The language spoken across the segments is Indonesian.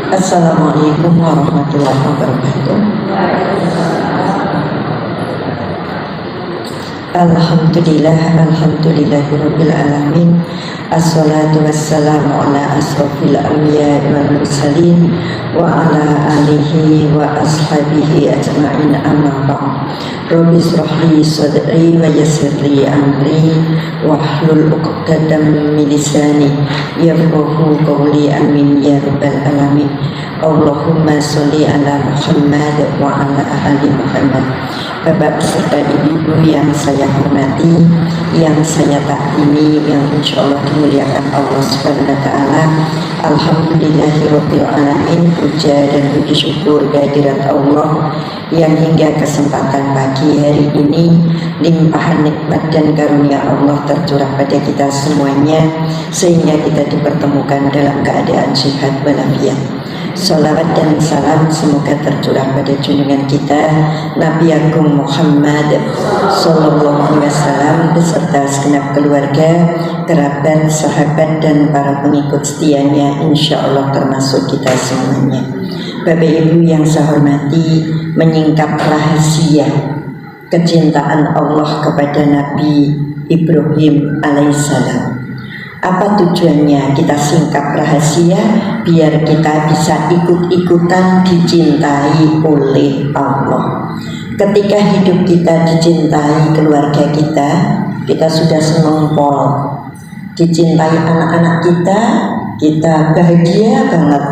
Assalamualaikum warahmatullahi wabarakatuh. Alhamdulillahirabbil alamin. Assalatu wassalamu ala asrofil anbiya wal mursalin wa ala alihi wa ashabihi ajma'in, amma ba'd. Rabbi shrah li sadri wa yassir li amri wahlul 'uqdatam min lisani yafqahu qawli, amin ya rabbal alamin. Allahumma sholli ala Muhammad wa ala ali Muhammad. Bapak serta ibu yang saya hormati, yang saya takdimi, yang insya Allah dimuliakan Allah Subhanahu wa Ta'ala. Alhamdulillahirabbil alamin. Puja dan puji syukur kehadirat Allah yang hingga kesempatan pagi hari ini limpahan nikmat dan karunia Allah tercurah pada kita semuanya, sehingga kita dipertemukan dalam keadaan sehat walafiat. Salawat dan salam semoga tercurah pada junjungan kita Nabi Agung Muhammad Sallallahu Alaihi Wasallam beserta segenap keluarga, kerabat, sahabat dan para pengikut setianya, insya Allah termasuk kita semuanya. Bapak Ibu yang saya hormati, menyingkap rahasia kecintaan Allah kepada Nabi Ibrahim alaihissalam. Apa tujuannya kita singkap rahasia? Biar kita bisa ikut-ikutan dicintai oleh Allah. Ketika hidup kita dicintai keluarga kita sudah senang pol. Dicintai anak-anak kita bahagia banget.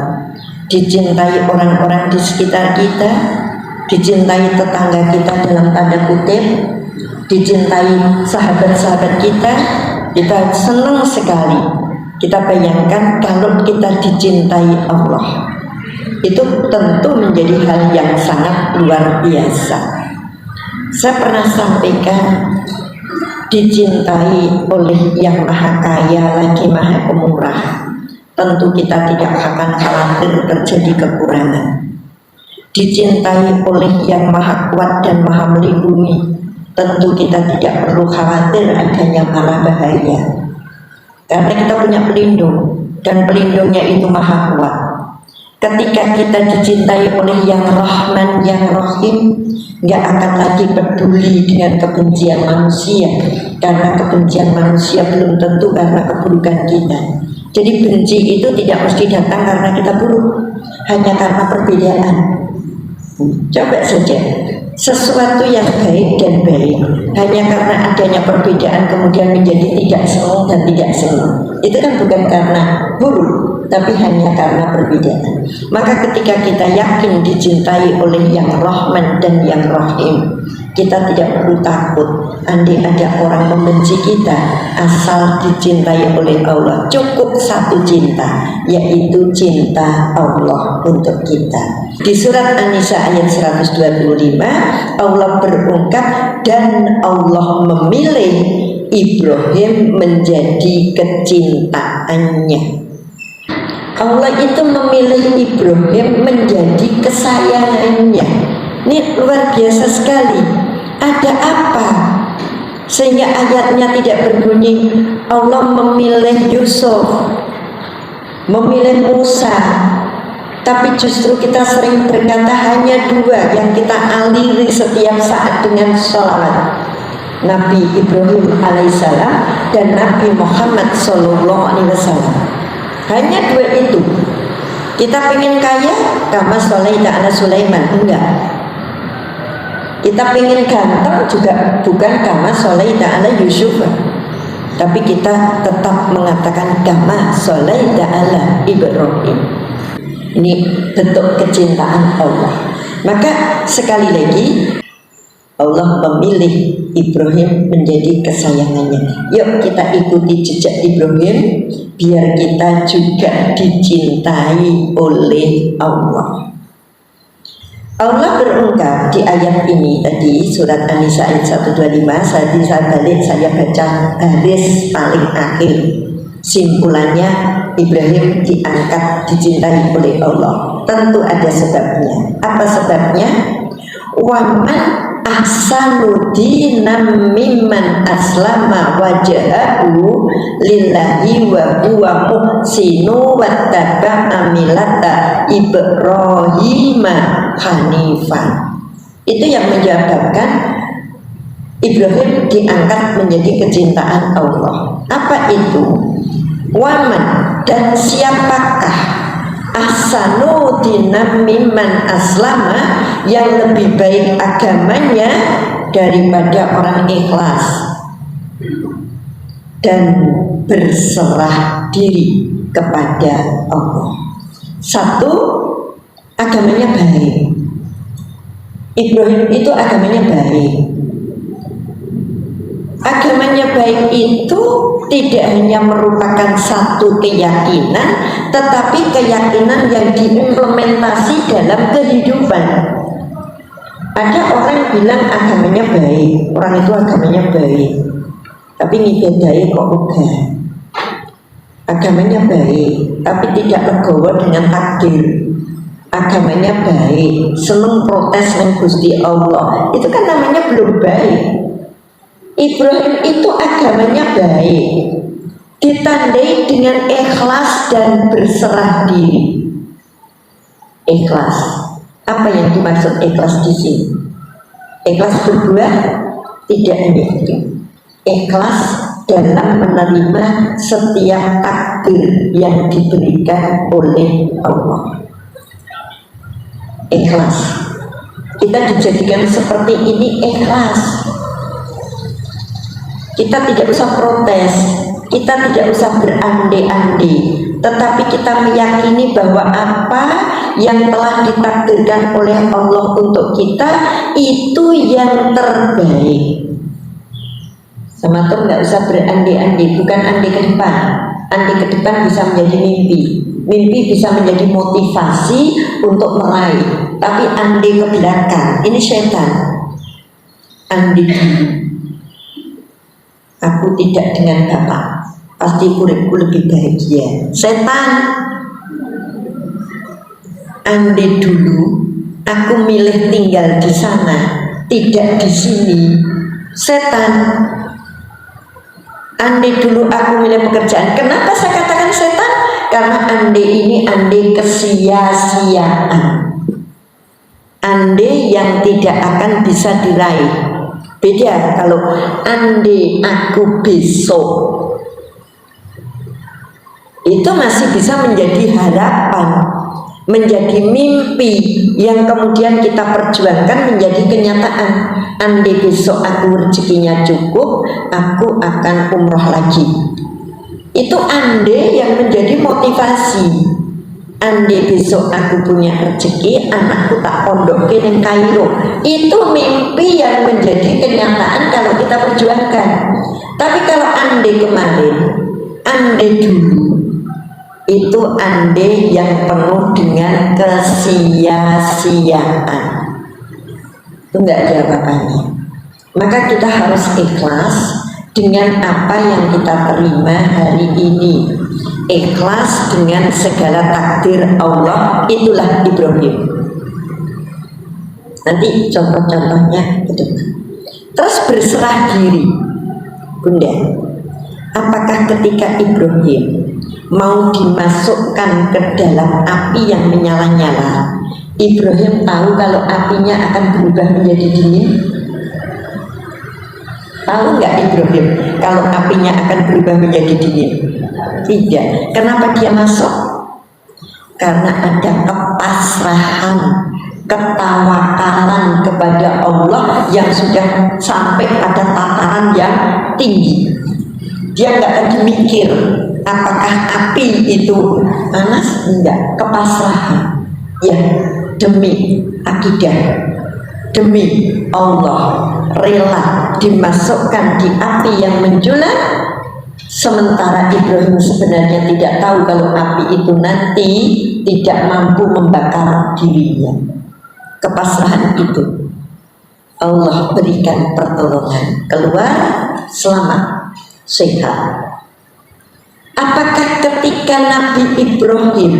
Dicintai orang-orang di sekitar kita, dicintai tetangga kita dalam tanda kutip, dicintai sahabat-sahabat kita senang sekali. Kita bayangkan kalau kita dicintai Allah, itu tentu menjadi hal yang sangat luar biasa. Saya pernah sampaikan, dicintai oleh yang maha kaya lagi maha pemurah, tentu kita tidak akan khawatir terjadi kekurangan. Dicintai oleh yang maha kuat dan maha melindungi, tentu kita tidak perlu khawatir adanya mara bahaya, karena kita punya pelindung, dan pelindungnya itu maha kuat. Ketika kita dicintai oleh yang Rahman, yang Rahim, nggak akan lagi peduli dengan kebencian manusia, karena kebencian manusia belum tentu karena keburukan kita. Jadi benci itu tidak mesti datang karena kita buruk, hanya karena perbedaan. Coba saja, sesuatu yang baik dan baik hanya karena adanya perbedaan kemudian menjadi tidak senang dan tidak senang, itu kan bukan karena buruk, tapi hanya karena perbedaan. Maka ketika kita yakin dicintai oleh yang Rahman dan yang Rahim, kita tidak perlu takut andai ada orang membenci kita, asal dicintai oleh Allah. Cukup satu cinta, yaitu cinta Allah untuk kita. Di surat An-Nisa ayat 125, Allah berungkap, dan Allah memilih Ibrahim menjadi kecintaannya. Allah itu memilih Ibrahim menjadi kesayangannya. Ini luar biasa sekali. Ada apa sehingga ayatnya tidak berbunyi Allah memilih Yusuf, memilih Musa, tapi justru kita sering berkata hanya dua yang kita aliri setiap saat dengan sholawat, Nabi Ibrahim alaihissalam dan Nabi Muhammad sallallahu alaihi wasallam. Hanya dua itu. Kita pengen kaya, kama sholaita ala Sulaiman, enggak. Kita pengen ganteng juga bukan kama sholaita ala Yusuf, tapi kita tetap mengatakan kama sholaita ala Ibrahim. Ini bentuk kecintaan Allah. Maka sekali lagi, Allah memilih Ibrahim menjadi kesayangannya. Yuk kita ikuti jejak Ibrahim, biar kita juga dicintai oleh Allah. Allah berungkap di ayat ini tadi, surat An-Nisa ayat 125. Saya balik, saya baca baris paling akhir. Simpulannya, Ibrahim diangkat, dicintai oleh Allah. Tentu ada sebabnya. Apa sebabnya? Waman ahsanu dinan mimman aslama wajhahu lillahi wa huwa muhsinu wattaba'a millata Ibrahim hanifan. Itu yang menyebabkan Ibrahim diangkat menjadi kecintaan Allah. Apa itu? Waman, dan siapakah ahsanu dinan mimman aslama, yang lebih baik agamanya daripada orang ikhlas dan berserah diri kepada Allah. Satu, agamanya baik. Ibrahim itu agamanya baik. Agamanya baik itu tidak hanya merupakan satu keyakinan, tetapi keyakinan yang diimplementasi dalam kehidupan. Ada orang bilang agamanya baik, orang itu agamanya baik, tapi ngibadahi kok enggak. Agamanya baik, tapi tidak legowo dengan takdir. Agamanya baik, seneng protes dengan Gusti Allah, itu kan namanya belum baik. Ibrahim itu agamanya baik, ditandai dengan ikhlas dan berserah diri. Ikhlas, apa yang dimaksud ikhlas di sini? Ikhlas berbuat tidak ini. Ikhlas dalam menerima setiap takdir yang diberikan oleh Allah. Ikhlas, kita dijadikan seperti ini ikhlas. Kita tidak usah protes, kita tidak usah berandai-andai, tetapi kita meyakini bahwa apa yang telah ditakdirkan oleh Allah untuk kita itu yang terbaik. Sama tuh nggak usah berandai-andai, bukan andai ke depan. Andai ke depan bisa menjadi mimpi, mimpi bisa menjadi motivasi untuk meraih. Tapi andai ke belakang, ini setan. Andai dulu, aku tidak dengan Bapak, pasti uripku lebih bahagia. Setan. Andai dulu aku milih tinggal di sana, tidak di sini. Setan. Andai dulu aku milih pekerjaan. Kenapa saya katakan setan? Karena andai ini andai kesia-siaan, andai yang tidak akan bisa diraih. Beda kalau andai aku besok, itu masih bisa menjadi harapan, menjadi mimpi yang kemudian kita perjuangkan menjadi kenyataan. Andai besok aku rezekinya cukup, aku akan umroh lagi. Itu andai yang menjadi motivasi. Andai besok aku punya rezeki, anakku tak pondokin yang Kairo. Itu mimpi yang menjadi kenyataan kalau kita perjuangkan. Tapi kalau andai kemarin, andai dulu, itu andai yang penuh dengan kesia-siaan. Itu enggak ada apa-apanya. Maka kita harus ikhlas dengan apa yang kita terima hari ini. Ikhlas dengan segala takdir Allah. Itulah Ibrahim. Nanti contoh-contohnya ke depan. Terus berserah diri. Bunda, apakah ketika Ibrahim mau dimasukkan ke dalam api yang menyala-nyala, Ibrahim tahu kalau apinya akan berubah menjadi dingin? Tahu nggak Ibrahim kalau apinya akan berubah menjadi dingin? Tidak. Kenapa dia masuk? Karena ada kepasrahan, ketawakalan kepada Allah yang sudah sampai pada tataran yang tinggi. Dia nggak lagi mikir apakah api itu panas, enggak. Kepasrahan. Ya, demi akidah, demi Allah, rela dimasukkan di api yang menjulang. Sementara Ibrahim sebenarnya tidak tahu kalau api itu nanti tidak mampu membakar dirinya. Kepasrahan itu Allah berikan pertolongan, keluar selamat, sehat. Apakah ketika Nabi Ibrahim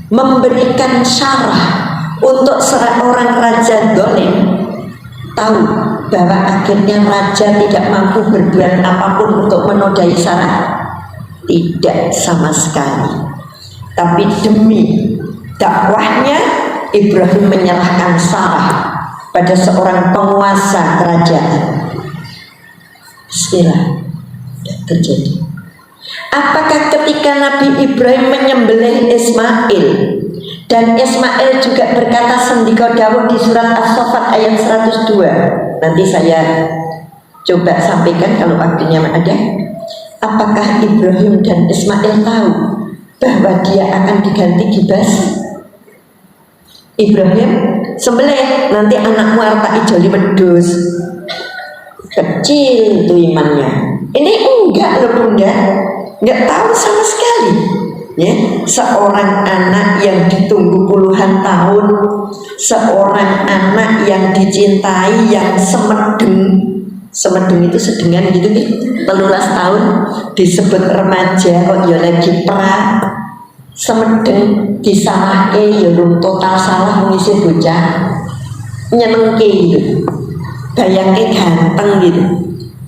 memberikan syarah untuk seorang raja dolim, tahu bahwa akhirnya raja tidak mampu berbuat apapun untuk menodai Sarah? Tidak sama sekali. Tapi demi dakwahnya, Ibrahim menyerahkan Sarah pada seorang penguasa kerajaan. Bismillah, terjadi. Apakah ketika Nabi Ibrahim menyembelih Ismail dan Ismail juga berkata sendika dawuh di surat As-Saffat ayat 102? Nanti saya coba sampaikan kalau waktunya ada. Apakah Ibrahim dan Ismail tahu bahwa dia akan diganti Gibas? Ibrahim sembelih, nanti anakmu arep tak ijoli wedhus. Kecil tuh imannya. Ini enggak loh bunda, enggak tahu sama sekali. Ya, seorang anak yang ditunggu puluhan tahun, seorang anak yang dicintai, yang semedeng. Semedeng itu sedengan gitu nih, 13 tahun disebut remaja kok ya lagi pra. Semedeng disalahke ya total salah mengisi bocah nyenengke gitu, bayangke ganteng gitu.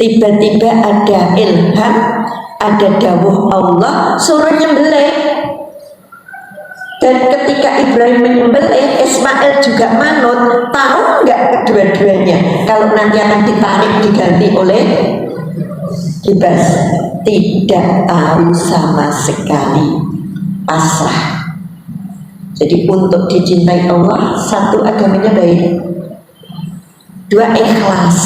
Tiba-tiba ada ilham, ada dawuh Allah suruh nyembelih. Dan ketika Ibrahim menyembelih, Ismail juga manut. Tahu nggak kedua-duanya kalau nanti akan ditarik diganti oleh Gibas? Tidak tahu sama sekali, pasrah. Jadi untuk dicintai Allah, satu agamanya baik, dua ikhlas.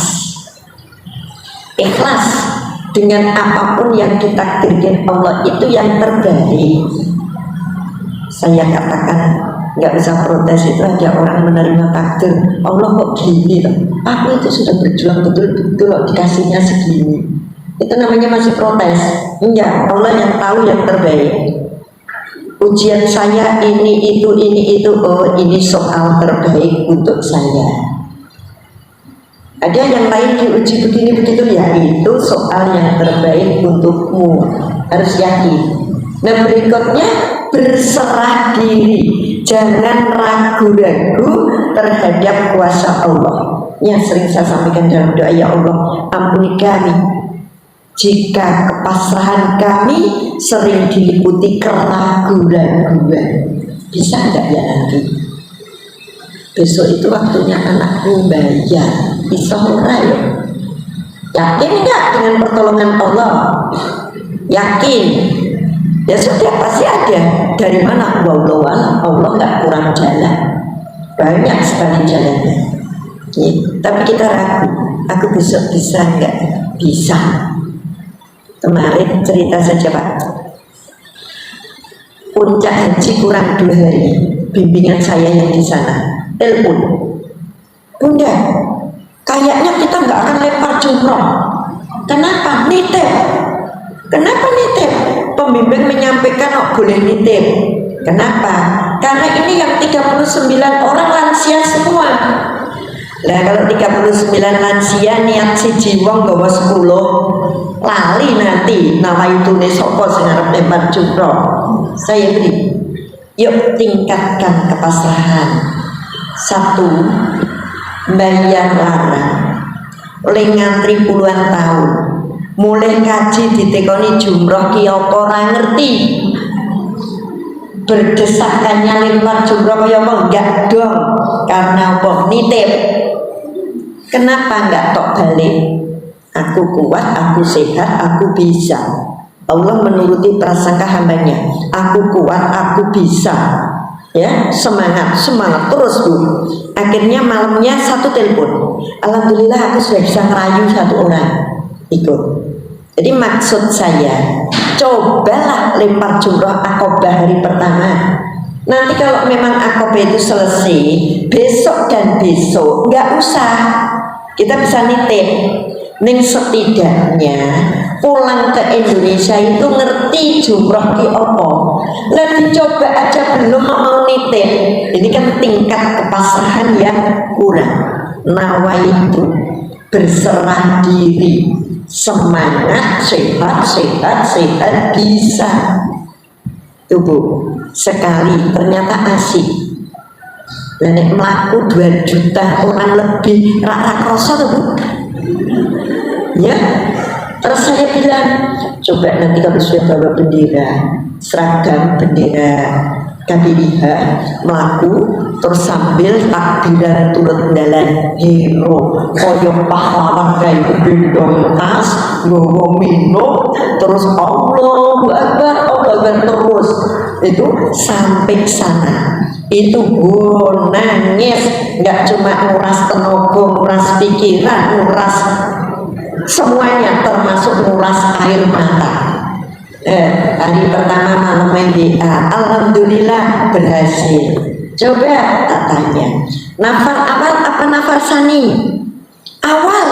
Ikhlas dengan apapun yang ditakdirkan Allah itu yang terbaik. Saya katakan nggak bisa protes, itu aja orang menerima takdir Allah kok gini loh. Aku itu sudah berjuang betul-betul loh, dikasihnya segini. Itu namanya masih protes? Enggak, Allah yang tahu yang terbaik. Ujian saya ini itu, oh ini soal terbaik untuk saya. Ada yang lain diuji begini begitu, ya itu soal yang terbaik untukmu, harus yakin. Nah berikutnya berserah diri, jangan ragu-ragu terhadap kuasa Allah. Yang sering saya sampaikan dalam doa, ya Allah ampuni kami jika kepasrahan kami sering diliputi keraguan-raguan. Bisa enggak ya nanti? Besok itu waktunya anakku bayar, bisa ora ya? Yakin enggak dengan pertolongan Allah? Yakin? Ya sudah, pasti ada. Dari mana? Wallahu Allah nggak kurang jalan, banyak sekali jalannya. Tapi kita ragu, aku besok bisa nggak? Bisa. Kemarin cerita saja Pak, puncak haji kurang 2 hari, bimbingan saya yang di sana telepon, bunda, kayaknya kita nggak akan lempar jumroh. Kenapa? Nitip. Kenapa nitip? Pembimbing menyampaikan oh, boleh nitip. Kenapa? Karena ini yang 39 orang lansia semua. Nah kalau 39 lansia niat si wong gawa 10 lali nanti nama itu sopo sing arep lempar jumroh. Saya beri, yuk tingkatkan kepasrahan. 1, bayar larang oleh ngantri puluhan tahun, mulai kaji ditekoni jumroh ki apa ora ngerti, berdesakannya lempar jumroh ya apa enggak dong, karena apa? Nitip. Kenapa enggak tok balik? Aku kuat, aku sehat, aku bisa. Allah menuruti prasangka hambanya. Aku kuat, aku bisa. Ya, semangat terus Bu. Akhirnya malamnya satu telepon, alhamdulillah aku sudah bisa ngerayu 1 orang ikut. Jadi maksud saya, cobalah lempar jumroh akobah hari pertama. Nanti kalau memang akobah itu selesai besok dan besok, nggak usah, kita bisa nitip. Ning setidaknya pulang ke Indonesia itu ngerti jumroh ki opo. Lah dicoba aja belum mau nitip. Ini kan tingkat kepasrahan yang kurang. Nawaitu, berserah diri, semangat, sehat bisa. Tuh Bu, sekali ternyata asik. Dan melaku 2 juta orang lebih rata kroso tuh Bu. Ya, terus saya bilang coba nanti kalau sudah bawa bendera seragam bendera KBIH melaku terus sambil takbiran turut dalan hero koyo pahlawan kayak gendong tas gowo minum terus Allahu Akbar terus itu sampai sana itu Bu nangis, nggak cuma nguras tenaga, nguras pikiran, nguras semuanya termasuk nguras air mata. Hari pertama malam main DA, alhamdulillah berhasil. Coba tak tanya, nafal awal apa nafal sani? Awal.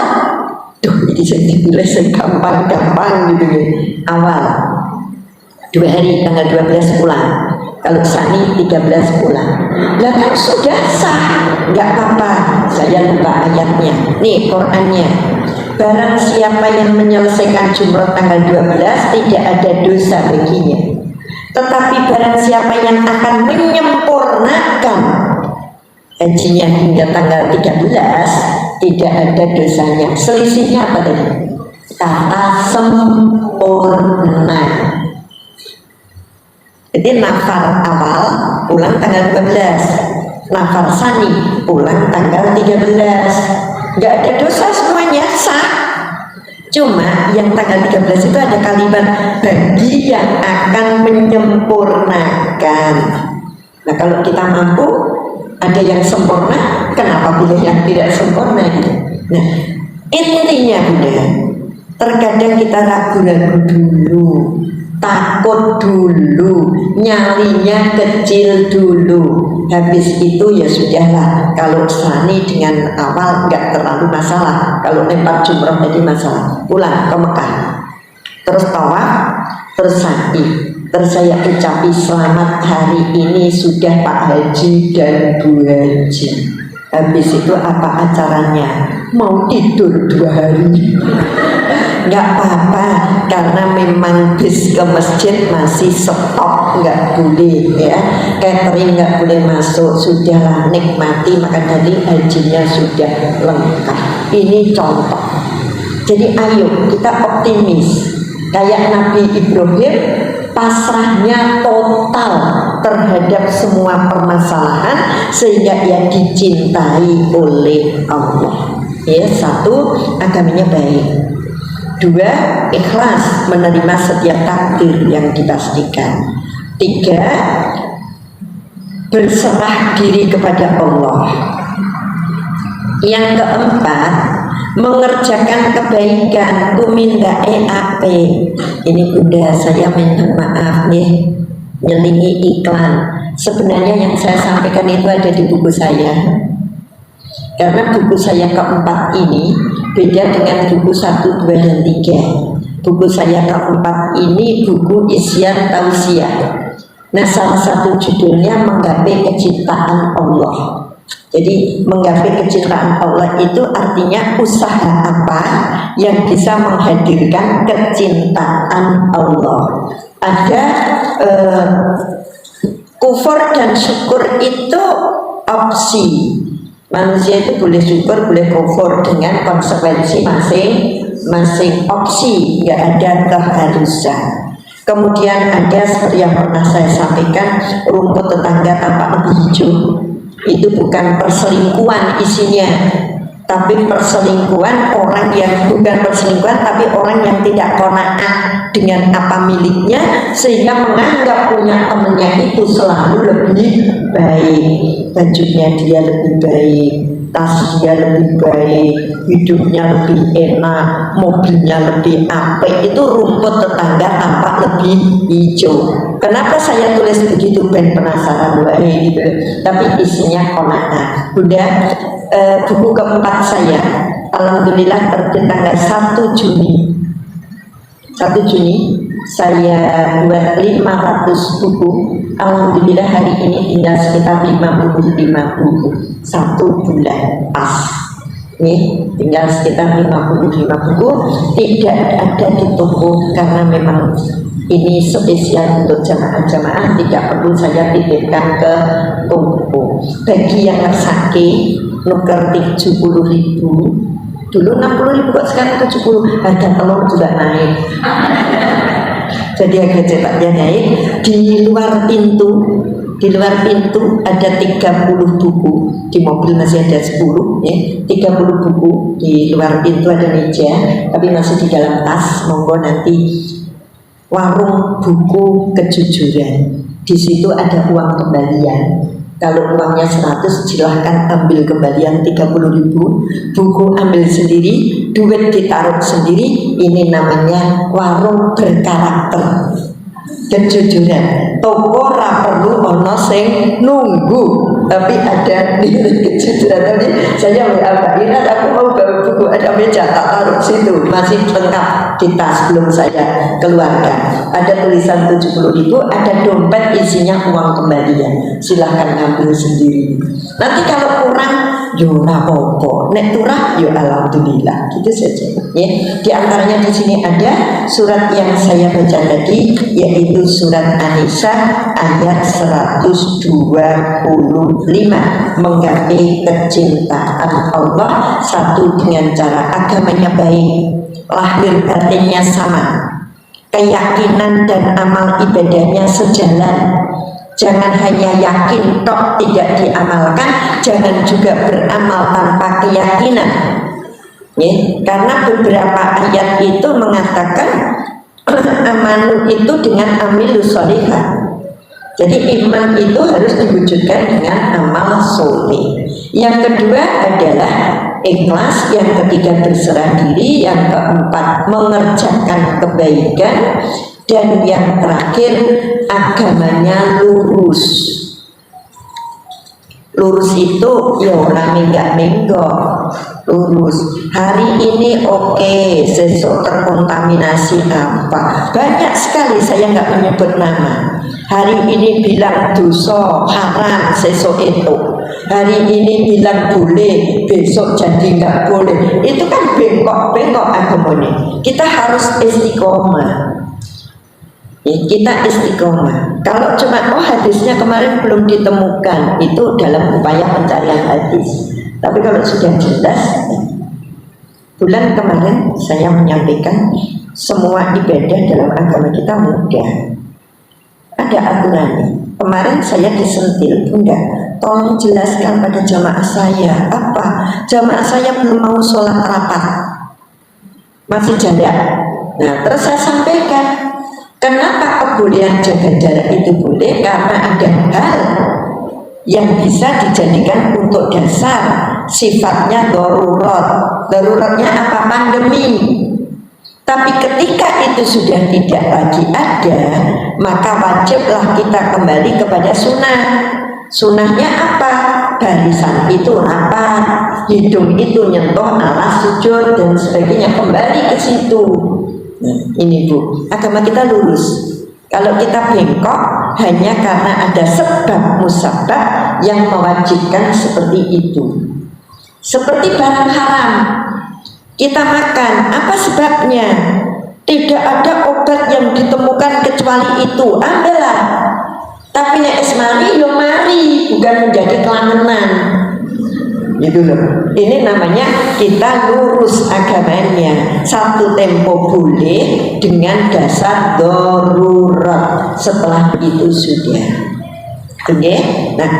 Duh, ini saya dipilih gampang-gampang gitu ya. Awal 2 hari tanggal 12 pulang. Kalau sani 13 pulang. Lah kan sudah sah, nggak apa-apa. Saya lupa ayatnya. Nih Qurannya. Barang siapa yang menyelesaikan jumroh tanggal 12 tidak ada dosa baginya. Tetapi barang siapa yang akan menyempurnakan hajinya hingga tanggal 13 tidak ada dosanya. Selisihnya apa tadi? Kata sempurna. Jadi nafar awal pulang tanggal 12, nafar sani pulang tanggal 13. Nggak ada dosa, semuanya sah. Cuma yang tanggal 13 itu ada kalimat bagi yang akan menyempurnakan. Nah kalau kita mampu, ada yang sempurna, kenapa pilih yang tidak sempurna? Nah intinya Bunda, terkadang kita ragu-ragu dulu, takut dulu, nyalinya kecil dulu. Habis itu ya sudahlah. Kalau sani dengan awal nggak terlalu masalah. Kalau lempar jumroh tadi masalah. Pulang ke Mekah, terus tawaf, terus sa'i. Terus saya ucapi selamat hari ini sudah Pak Haji dan Bu Haji. Habis itu apa acaranya? Mau tidur 2 hari. Nggak apa-apa, karena memang bis ke masjid masih stop, nggak boleh ya, catering nggak boleh masuk. Sudahlah, nikmati makan tadi, hajinya sudah lengkap. Ini contoh. Jadi ayo kita optimis kayak Nabi Ibrahim, pasrahnya total terhadap semua permasalahan sehingga ia dicintai oleh Allah. Ya, 1, agamanya baik. 2, ikhlas menerima setiap takdir yang dipastikan. 3, berserah diri kepada Allah. Yang keempat, mengerjakan kebaikan, tumindae ape. Ini Bunda, saya minta maaf nih, nyelingi iklan. Sebenarnya yang saya sampaikan itu ada di buku saya. Karena buku saya keempat ini beda dengan buku 1, 2, dan 3. Buku saya keempat ini buku isian tausiah. Nah, salah satu judulnya Menggapai Kecintaan Allah. Jadi menggapai kecintaan Allah itu artinya usaha apa yang bisa menghadirkan kecintaan Allah. Ada kufur dan syukur itu opsi. Manusia itu boleh syukur, boleh kufur dengan konsekuensi masing-masing opsi, nggak ada keharusan. Kemudian ada seperti yang pernah saya sampaikan, rumput tetangga tampak lebih hijau. Itu bukan perselingkuhan isinya, tapi perselingkuhan orang yang bukan perselingkuhan, tapi orang yang tidak qanaah dengan apa miliknya sehingga menganggap punya temannya itu selalu lebih baik, bajunya dia lebih baik, tasnya lebih baik, hidupnya lebih enak, mobilnya lebih apik. Itu rumput tetangga tampak lebih hijau. Kenapa saya tulis begitu? Ben penasaran gitu. Tapi isinya qanaah. Bunda, buku keempat saya alhamdulillah terbit tanggal 1 Juni. 1 Juni saya buat 500 buku. Alhamdulillah hari ini tinggal sekitar 55 buku. 1 bulan pas. Nih, tinggal sekitar 55 buku, tidak ada di toko karena memang ini spesial untuk jamaah-jamaah, tidak perlu saya titipkan ke toko. Bagi yang ngersake nuker 70.000, dulu 60.000 kok sekarang 70, harga telur juga naik. Jadi harga cetaknya naik. Di luar pintu ada 30 buku, di mobil masih ada 10 ya, 30 buku di luar pintu ada meja, tapi masih di dalam tas. Monggo nanti warung buku kejujuran. Di situ ada uang kembalian. Kalau uangnya 100 silahkan ambil kembalian 30.000, buku ambil sendiri, duit ditaruh sendiri. Ini namanya warung berkarakter kejujuran. Toko ra perlu ono sing nunggu, tapi ada nilai kejujuran. Tadi saya WA Mbak Ina, aku mau bawa buku, ada meja tak taruh situ, masih lengkap di tas, belum saya keluarkan. Ada tulisan 70.000, ada dompet isinya uang kembalian, silahkan ngambil sendiri. Nanti kalau kurang yo ora apa-apa, nek turah yo alhamdulillah, gitu saja ya. Di antaranya di sini ada surat yang saya baca tadi, yaitu surat An-Nisa ayat 125, menggapai kecintaan Allah satu dengan cara agamanya baik, lahir batinnya sama, keyakinan dan amal ibadahnya sejalan. Jangan hanya yakin tok tidak diamalkan, jangan juga beramal tanpa keyakinan ya, karena beberapa ayat itu mengatakan amanu itu dengan amilus sholihah. Jadi iman itu harus diwujudkan dengan amal soleh. Yang kedua adalah ikhlas, yang ketiga berserah diri, yang keempat mengerjakan kebaikan, dan yang terakhir agamanya lurus. Lurus itu ya ora minggat-minggo, lurus. Hari ini oke, besok terkontaminasi apa. Banyak sekali, saya nggak menyebut nama. Hari ini bilang dosa haram, besok itu. Hari ini bilang boleh, besok jadi nggak boleh. Itu kan bengkok-bengkok agamanya. Kita harus istiqomah. Kita istiqomah. Kalau cuma hadisnya kemarin belum ditemukan, itu dalam upaya pencarian hadis. Tapi kalau sudah jelas, bulan kemarin saya menyampaikan semua ibadah dalam agama kita mudah, ada aturannya. Kemarin saya disentil, Bunda, tolong jelaskan pada jamaah saya. Apa? Jamaah saya belum mau sholat rapat, masih jalan. Nah, terus saya sampaikan, kenapa kebolehan jaga jarak itu boleh? Karena ada hal yang bisa dijadikan untuk dasar, sifatnya darurat. Daruratnya apa? Pandemi. Tapi ketika itu sudah tidak lagi ada, maka wajiblah kita kembali kepada sunnah. Sunnahnya apa? Barisan itu rapat, hidung itu nyentuh alas sujud dan sebagainya, kembali ke situ. Nah, ini Bu, agama kita lurus. Kalau kita bengkok hanya karena ada sebab musabab yang mewajibkan seperti itu. Seperti barang haram, kita makan, apa sebabnya? Tidak ada obat yang ditemukan kecuali itu, ambillah. Tapi nek esmari yo mari, bukan menjadi kelangenan. Gitu loh. Ini namanya kita lurus agamanya. Satu tempo boleh dengan dasar darurat. Setelah itu sudah. Oke? Nah,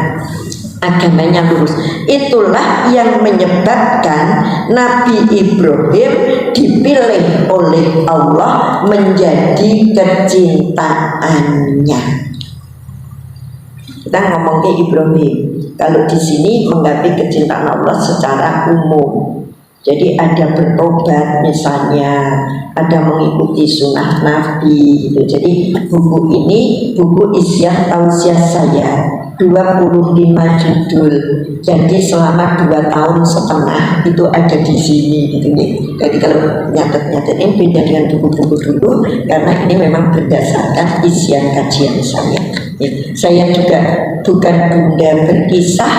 agamanya lurus. Itulah yang menyebabkan Nabi Ibrahim dipilih oleh Allah menjadi kecintaannya. Kita ngomong ke Ibrahim. Kalau di sini menggapai kecintaan Allah secara umum. Jadi ada bertobat misalnya, ada mengikuti sunnah Nabi gitu. Jadi buku ini buku isian tausiah saya, 25 judul. Jadi selama 2 tahun setengah itu ada di sini gitu nih. Jadi kalau nyatet-nyatet ini beda dengan buku-buku dulu, karena ini memang berdasarkan isian kajian saya. Saya juga bukan Bunda berkisah,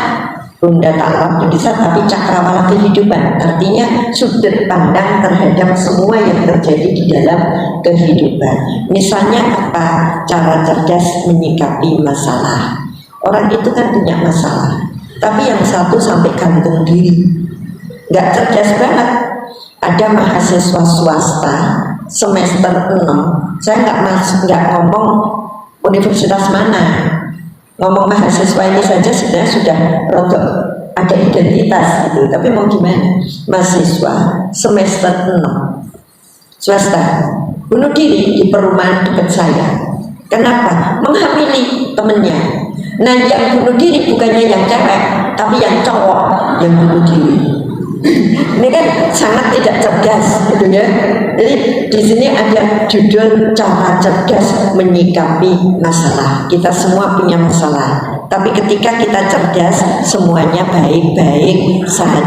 Bunda taklah bisa, tapi cakrawala kehidupan, artinya sudut pandang terhadap semua yang terjadi di dalam kehidupan. Misalnya apa? Cara cerdas menyikapi masalah. Orang itu kan punya masalah, tapi yang satu sampai gantung diri, nggak cerdas banget. Ada mahasiswa swasta semester 6, saya nggak ngomong universitas mana, ngomong mahasiswa ini saja sebenarnya sudah rontok ada identitas gitu. Tapi mau gimana? Mahasiswa semester 6 swasta bunuh diri di perumahan dekat saya. Kenapa? Menghamili temennya. Nah, yang bunuh diri bukannya yang cewek, tapi yang cowok yang bunuh diri. Ini kan sangat tidak cerdas, gitu ya. Jadi di sini ada judul cara cerdas menyikapi masalah. Kita semua punya masalah, tapi ketika kita cerdas, semuanya baik-baik saja.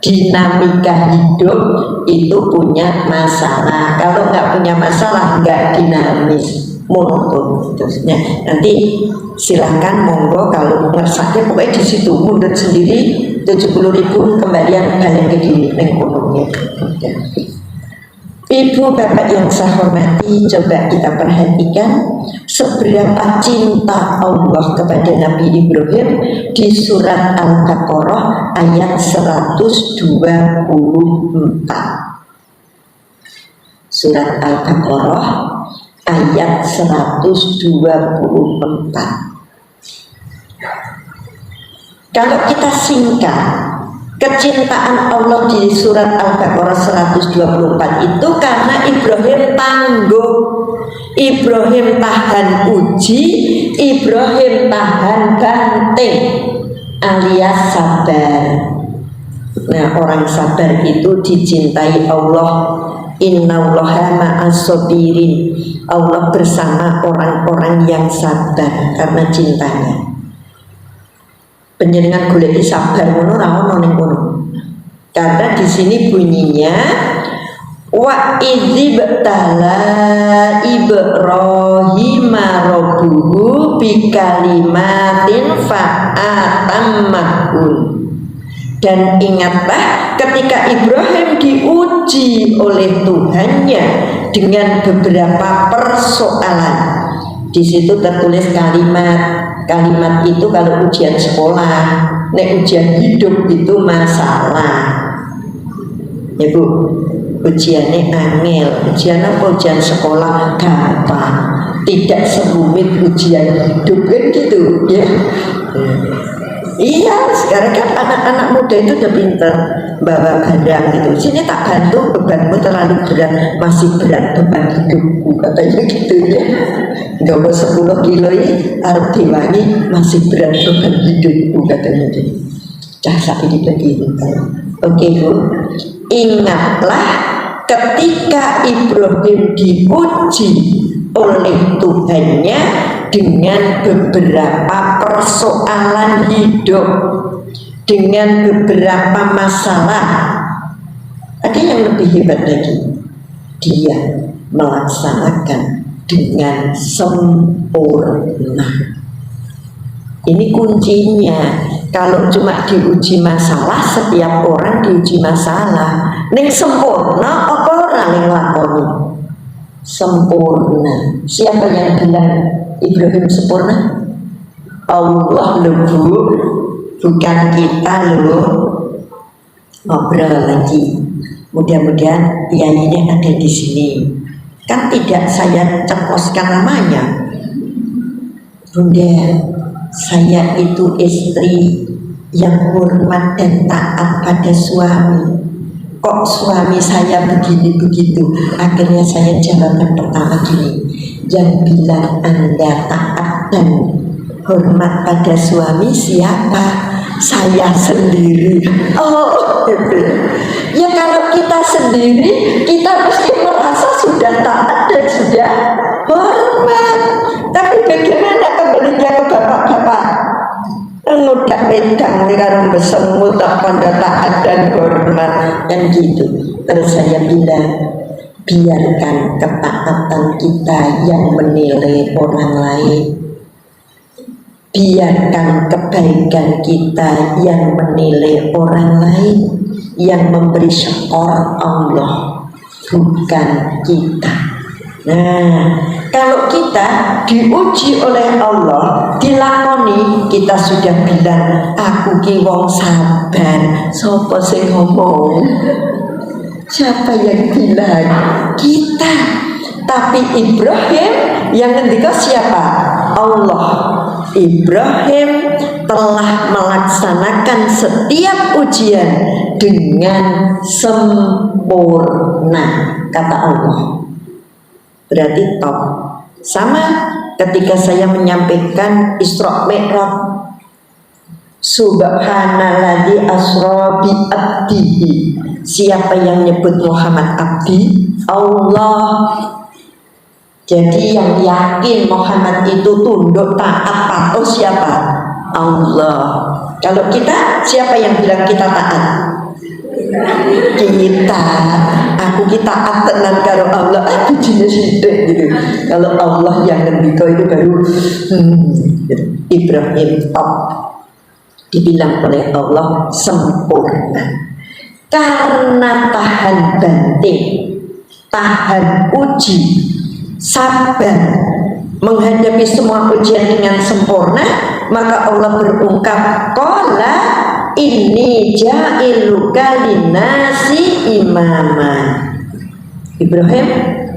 Dinamika hidup itu punya masalah. Kalau nggak punya masalah, nggak dinamis, monoton. Terusnya nanti silahkan monggo kalau ngersaknya pokoknya di situ mundur sendiri 70.000 kembalian balik ke diri ekonominya. Ibu bapak yang saya hormati, coba kita perhatikan seberapa cinta Allah kepada Nabi Ibrahim di surat Al-Baqarah ayat 124. Surat Al-Baqarah ayat 124. Kalau kita singkat, kecintaan Allah di surat Al-Baqarah 124 itu karena Ibrahim tangguh, Ibrahim tahan uji, Ibrahim tahan banting, alias sabar. Nah, orang sabar itu dicintai Allah. Innallaha ma'as-sabirin. Allah bersama orang-orang yang sabar karena cintanya. Penjenengan goleki sabar ngono ra ono ning kono. Karena di sini bunyinya wa idzibtala Ibrahim rabbuhu bikalimatin fa'atammahun. Dan ingatlah ketika Ibrahim diuji oleh Tuhannya dengan beberapa persoalan. Di situ tertulis kalimat. Kalimat itu kalau ujian sekolah, nek ujian hidup itu masalah. Ya Bu, ujiannya angel, ujian apa? Ujian sekolah gampang, tidak serumit ujian hidup kan gitu ya. Iya, sekarang kan anak-anak muda itu udah pinter bawa barang gitu. Sini tak gantung, bebanmu terlalu berat, masih berat beban hidupku, katanya gitu ya. Gak mau 10 kilo ini harus diwangi, masih berat beban hidupku, katanya gitu. Saat ini begini. Oke Bu, ingatlah ketika Ibrahim diuji oleh Tuhannya dengan beberapa persoalan hidup, dengan beberapa masalah. Ada yang lebih hebat lagi, dia melaksanakan dengan sempurna. Ini kuncinya. Kalau cuma diuji masalah, setiap orang diuji masalah. Ning sempurna apa ora ning lakoni? Sempurna. Siapa yang bilang Ibrahim sempurna? Allah loh, bukan kita loh. Ngobrol lagi. Mudah-mudahan kiainya ada di sini. Kan tidak saya ceposkan namanya. Bunda, saya itu istri yang hormat dan taat pada suami. Kok suami saya begini begitu? Akhirnya saya jawaban pertama gini, yang bilang Anda taat dan hormat pada suami siapa? Saya sendiri. Oh, gitu. Ya kalau kita sendiri, kita mesti merasa sudah taat dan sudah hormat. Tapi bagaimana kembalinya ke bapak-bapak? Ngudak wedang nih karo besemut pada taat dan hormat dan gitu. Terus saya bilang, biarkan ketaatan kita yang menilai orang lain. biarkan kebaikan kita yang menilai orang lain, yang memberi skor Allah, bukan kita. Nah, kalau kita diuji oleh Allah, dilakoni, kita sudah bilang, aku ki wong sabar. Sopo sing ngomong? Siapa yang bilang? Kita. Tapi Ibrahim yang ngendika siapa? Allah. Ibrahim telah melaksanakan setiap ujian dengan sempurna, kata Allah. Berarti top. Sama ketika saya menyampaikan Isra Mi'raj, Subhanalladzi asra bi abdihi. Siapa yang nyebut Muhammad abdi? Allah. Jadi yang yakin Muhammad itu tunduk taat patuh siapa? Allah. Kalau kita, siapa yang bilang kita taat? Kita. Aku kita taat tenan karo Allah. Aku jenis hidup gitu. Kalau Allah yang ngendika itu baru gitu. Ibrahim top. Dibilang oleh Allah sempurna. Karena tahan banting, tahan uji, sabar menghadapi semua ujian dengan sempurna, maka Allah berungkap, qala inni ja'iluka linnasi imama. Ibrahim,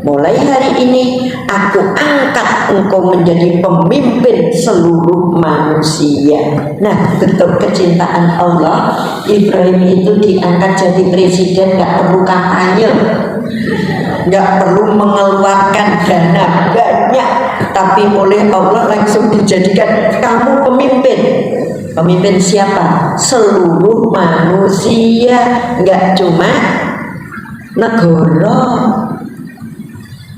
mulai hari ini aku angkat engkau menjadi pemimpin seluruh manusia. Nah, bentuk kecintaan Allah, Ibrahim itu diangkat jadi presiden, gak perlu kampanye, gak perlu mengeluarkan dana banyak, tapi oleh Allah langsung dijadikan kamu pemimpin. Pemimpin siapa? Seluruh manusia, gak cuma negara,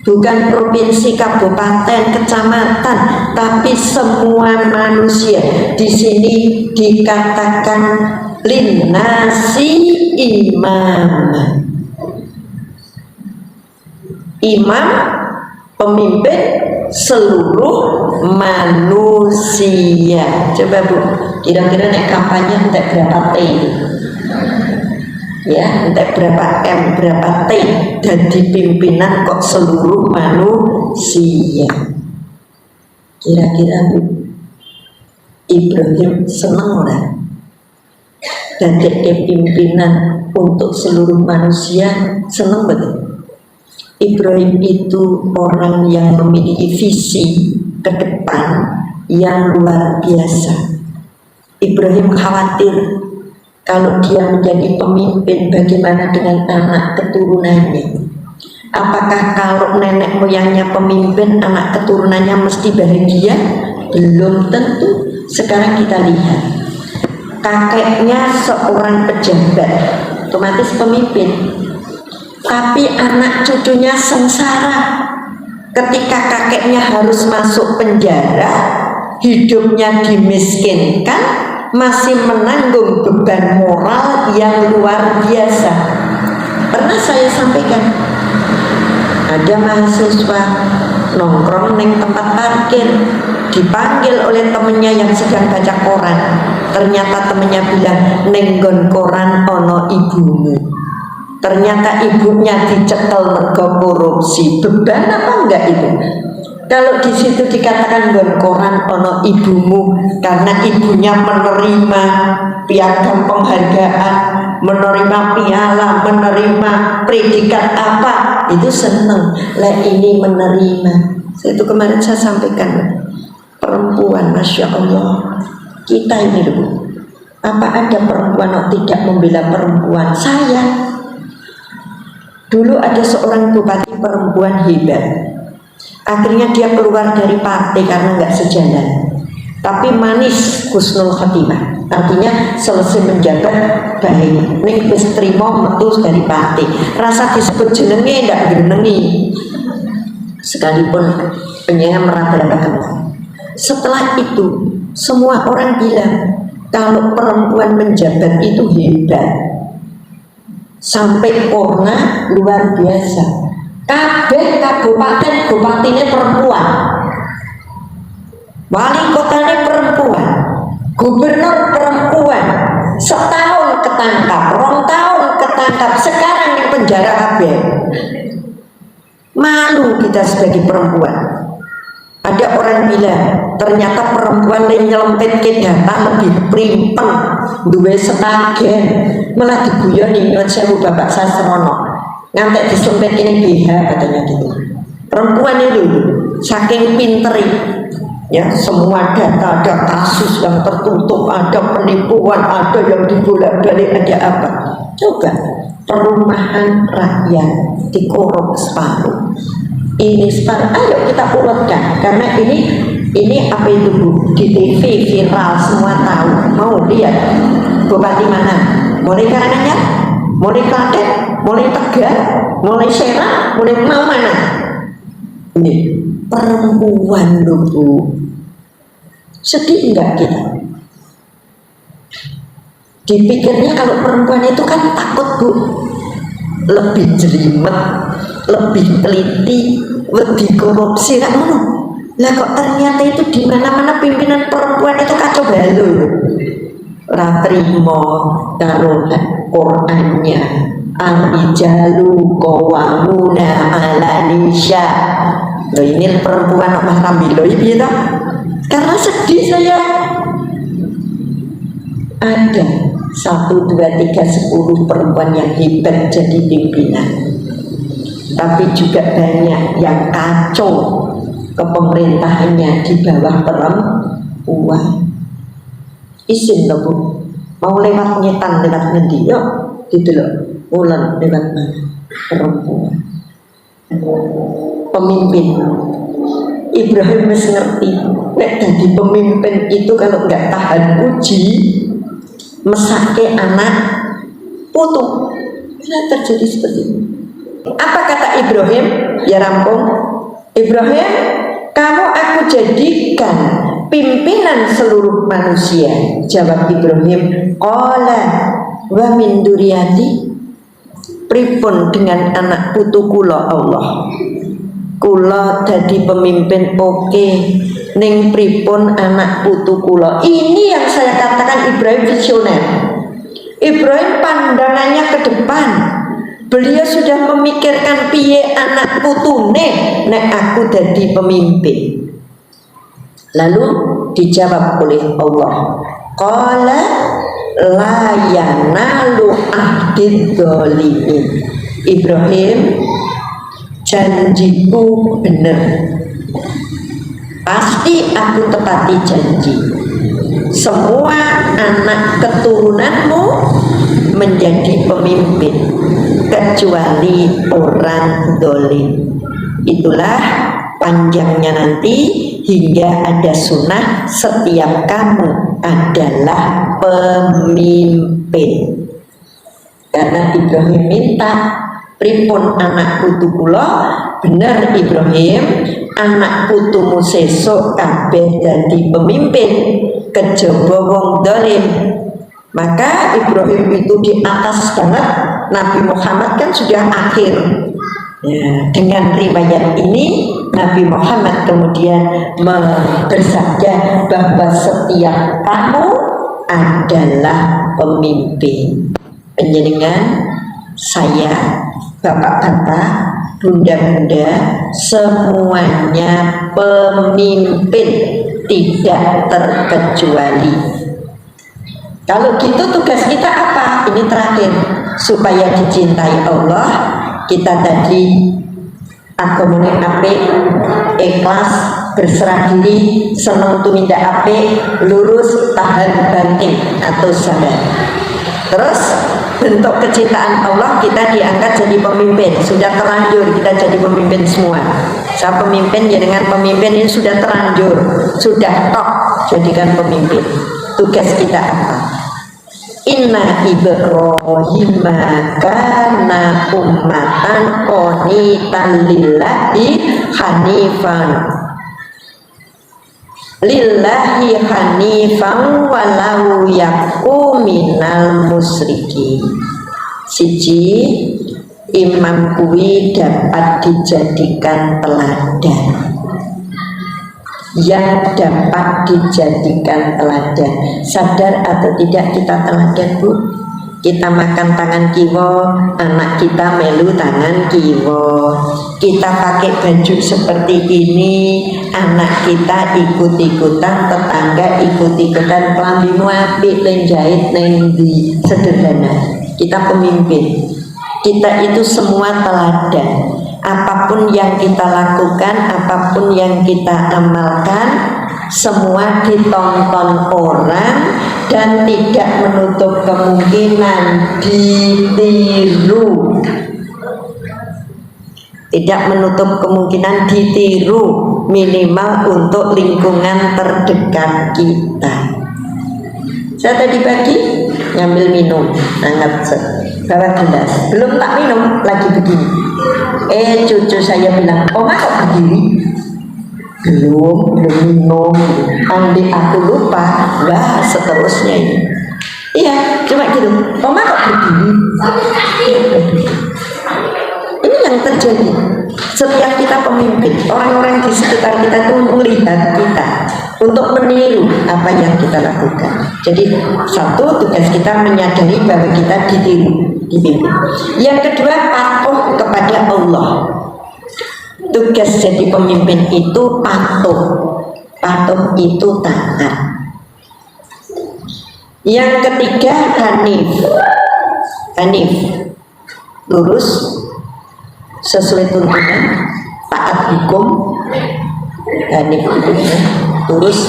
bukan provinsi, kabupaten, kecamatan, tapi semua manusia. Di sini dikatakan linnasi imam. Imam, pemimpin seluruh manusia. Coba Bu, kira-kira nek kampanye entek berapa T? Ya, entah berapa M, berapa T, dan di pimpinan kok seluruh manusia. Kira-kira Ibrahim senang lah dan jadi pimpinan untuk seluruh manusia, senang betul. Ibrahim itu orang yang memiliki visi ke depan yang luar biasa. Ibrahim khawatir kalau dia menjadi pemimpin, bagaimana dengan anak keturunannya? Apakah kalau nenek moyangnya pemimpin, anak keturunannya mesti bahagia? Belum tentu. Sekarang kita lihat, kakeknya seorang pejabat, otomatis pemimpin, tapi anak cucunya sengsara. Ketika kakeknya harus masuk penjara, hidupnya dimiskinkan, masih menanggung beban moral yang luar biasa. Pernah saya sampaikan, ada mahasiswa nongkrong neng tempat parkir, dipanggil oleh temennya yang sedang baca koran. Ternyata temennya bilang, nenggon koran ono ibumu. Ternyata ibunya dicekel mergo korupsi. Beban apa enggak itu? Kalau di situ dikatakan nggon koran ono ibumu, karena ibunya menerima piagam penghargaan, menerima piala, menerima predikat apa, itu seneng. Lah ini menerima. Itu kemarin saya sampaikan, perempuan, masya Allah, kita ini loh. Apa ada perempuan yang tidak membela perempuan? Saya dulu ada seorang bupati perempuan hebat. Akhirnya dia keluar dari partai karena nggak sejalan. Tapi manis husnul khotimah, artinya selesai menjabat baik. Ning wis trimo metu dari partai. Rasa disebut jenenge ndak jenengi. Sekalipun penyanyi meraba-raba. Setelah itu semua orang bilang kalau perempuan menjabat itu hebat. Sampai korna luar biasa. Kabeh kabupaten bupatinya perempuan, wali kotanya perempuan, kita sebagai perempuan. Ada orang bilang ternyata perempuan yang nyelempet ke data lebih primpeng, duwe setagen, malah diguyoni nyuwun sewu Bapak Sastrono ngantek disempet ini BH katanya gitu. Perempuan itu saking pinteri ya, semua data, ada kasus yang tertutup, ada penipuan, ada yang dibolak-balik, ada apa. Coba perumahan rakyat dikorup separuh, ini separuh, ayo kita urutkan, karena ini apa itu Bu, di TV viral, semua tahu. Mau lihat bupati mana, mulai Karanganyar, mulai Klaten, mulai Tegal, mulai Serang, mulai mau mana. Ini perempuan loh Bu. Sedih enggak kita? Dipikirnya kalau perempuan itu kan takut Bu, lebih jelimet, lebih teliti, lebih korupsi kan ngono. Lah kok ternyata itu di mana-mana pimpinan perempuan itu kacau balau. Ora trimo karo Qur'annya, ar-rijalu qawwamuna 'ala nisya. Loh ini perempuan kok Mas Rambi loh piye toh? Karena sedih saya. Ada 1, 2, 3, 10 perempuan yang hebat jadi pimpinan, tapi juga banyak yang kacau kepemerintahannya di bawah perempuan. Izin loh Bu, mau lewat nyetan lewat ngendi yuk gitu loh, ulang lewat mana perempuan. Pemimpin Ibrahim mesti ngerti nek jadi pemimpin itu kalau nggak tahan uji mesake anak putu, bisa terjadi seperti ini. Apa kata Ibrahim? Ya rampung, Ibrahim, kamu aku jadikan pimpinan seluruh manusia. Jawab Ibrahim, qala wa min duriyati, pripun dengan anak putu kula Allah. Kula jadi pemimpin oke, ning pripun anak putu kula. Ini yang saya katakan Ibrahim visioner. Ibrahim pandangannya ke depan. Beliau sudah memikirkan piye anak putune nek aku jadi pemimpin. Lalu dijawab oleh Allah, qala la yanalu ahdid dzalimin. Ibrahim, janjiku benar, pasti aku tepati janji. Semua anak keturunanmu menjadi pemimpin kecuali orang dolim. Itulah panjangnya nanti hingga ada sunnah setiap kamu adalah pemimpin. Karena Ibrahim minta pripun anak putu kula, bener Ibrahim, anak putumu sesuk kabeh dadi pemimpin kejaba wong dolim. Maka Ibrahim itu di atas banget. Nabi Muhammad kan sudah akhir ya, dengan riwayat ini Nabi Muhammad kemudian bersabda bahwa setiap kamu adalah pemimpin. Penjenengan, saya, bapak-bapak, bunda-bunda, semuanya pemimpin, tidak terkecuali. Kalau gitu tugas kita apa? Ini terakhir, supaya dicintai Allah, kita tadi agamane apik, ikhlas, berserah diri, seneng tumindak apik, lurus, tahan banting atau sabar. Terus bentuk kecintaan Allah, kita diangkat jadi pemimpin. Sudah terlanjur kita jadi pemimpin semua. Saya pemimpin, ya dengan pemimpin ini sudah terlanjur, sudah tok jadikan pemimpin. Tugas kita apa? Inna Ibrahim kana ummatan qanitan lillahi hanifan walau yaku minal musyriki. Siji, imam kuwi dapat dijadikan teladan. Yang dapat dijadikan teladan. Sadar atau tidak kita teladan Bu? Kita makan tangan kiwa, anak kita melu tangan kiwa. Kita pakai baju seperti ini, anak kita ikut-ikutan, tetangga ikut-ikutan. Kelambimu apik len jahit neng di sederhana. Kita pemimpin. Kita itu semua teladan. Apapun yang kita lakukan, apapun yang kita amalkan, semua ditonton orang dan tidak menutup kemungkinan ditiru. Tidak menutup kemungkinan ditiru, minimal untuk lingkungan terdekat kita. Saya tadi pagi ngambil minum, angkat bawa gelas, belum tak minum lagi begini. Cucu saya bilang, Oma kok begini? Belum minum. Andi aku lupa, wah seterusnya ini. Iya, cuma gitu. Oma kok begini? Ini yang terjadi. Setiap kita pemimpin, orang-orang di sekitar kita itu melihat kita untuk meniru apa yang kita lakukan. Jadi satu, tugas kita menyadari bahwa kita ditiru, dipimpin. Yang kedua, patuh kepada Allah. Tugas jadi pemimpin itu patuh. Patuh itu taat. Yang ketiga, hanif, lurus sesuai tuntunan, taat hukum. Hanif itu lurus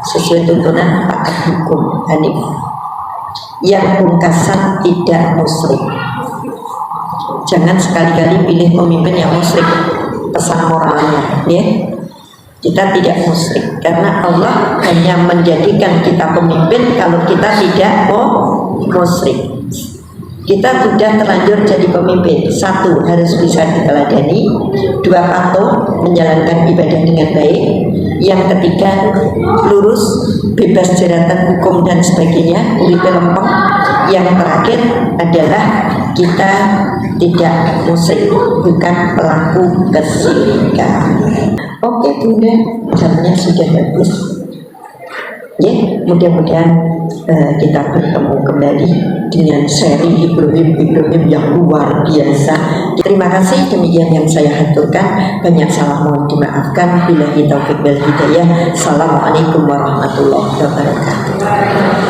sesuai tuntunan, taat hukum. Hanif. Yang pungkasan, tidak musyrik. Jangan sekali-kali pilih pemimpin yang musyrik. Pesan moralnya, ya, kita tidak musyrik karena Allah hanya menjadikan kita pemimpin kalau kita tidak mau musyrik. Kita sudah terlanjur jadi pemimpin. Satu, harus bisa diteladani. Dua, patuh menjalankan ibadah dengan baik. Yang ketiga, lurus, bebas jeratan hukum dan sebagainya, uripe lempeng. Yang terakhir adalah kita tidak musyrik, bukan pelaku kesyirikan. Oke Bunda, jamnya sudah habis. Ya, mudah-mudahan kita bertemu kembali dengan seri Ibrahim yang luar biasa. Terima kasih, demikian yang saya haturkan. Banyak salah mohon dimaafkan. Billahi taufiq wal hidayah. Assalamualaikum warahmatullahi wabarakatuh.